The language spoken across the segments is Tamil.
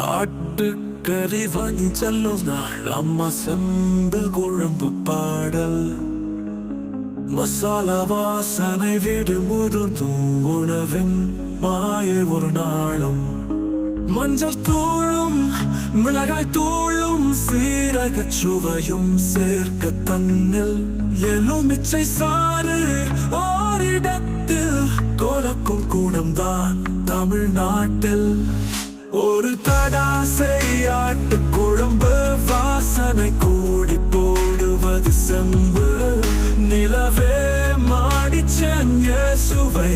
ஆட்டுக்கறி வாங்கி செல்லும் நாள் அம்மா செம்பு குழம்பு பாடல் மசாலா வாசனை விடுமுறுதும் உணவின் மாய ஒரு நாளும் மஞ்சள் தூளும் மிளகாய் தூளும் சீரக சுவையும் சேர்க்க தன்னில் எலுமிச்சை சாறு ஓரிடத்தில் கோலக்கும் கூடம்தான் தமிழ்நாட்டில் ஒரு தடாசை ஆட்டு குழம்பு வாசனை கூடி போடுவது செம்பு நிலவே மாடிச்செஞ்ச சுவை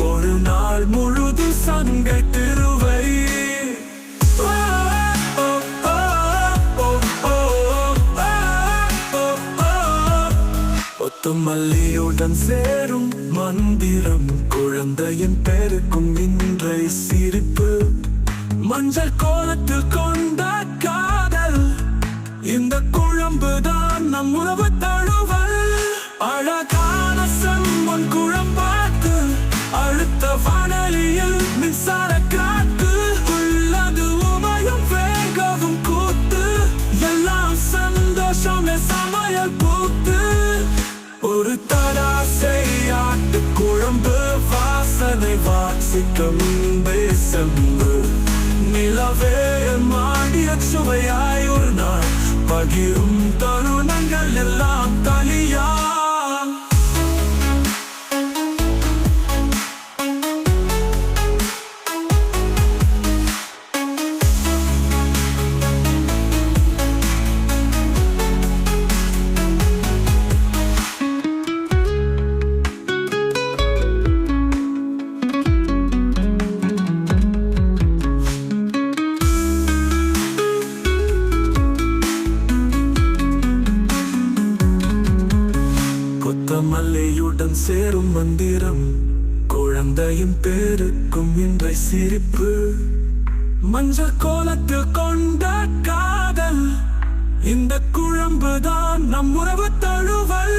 ஒரு நாள் முழுது சங்கை திருவை மல்லியுடன் சேரும் மந்திரம் குழந்தையின் பெருக்கும் இன்றை சிரிப்பு மஞ்சள் கோலத்தில் கொண்ட காதல் இந்த குழம்புதான் நம் உணவு தழுவல் அழகான செம்மண் குழம்பாக்கு அழுத்த வானலியில் மின்சார காத்து உள்ளது உமையும் வேகவும் கூத்து எல்லாம் சந்தோஷமே சமையல் பூத்து ஒரு தடாசை ஆட்டு குழம்பு வாசனை வாசிக்கும் செம்பு நிலவே மாடிய சுவையாய் ஒரு நாள் பகிரும் தருணங்கள் எல்லாம் தனியா மல்லியுடன் சேரும் மந்திரம் குழந்தையின் பேருக்கும் இன்றை சிரிப்பு மஞ்சள் கோலத்தில் கொண்ட காதல் இந்த குழம்புதான் நம் உறவு தழுவல்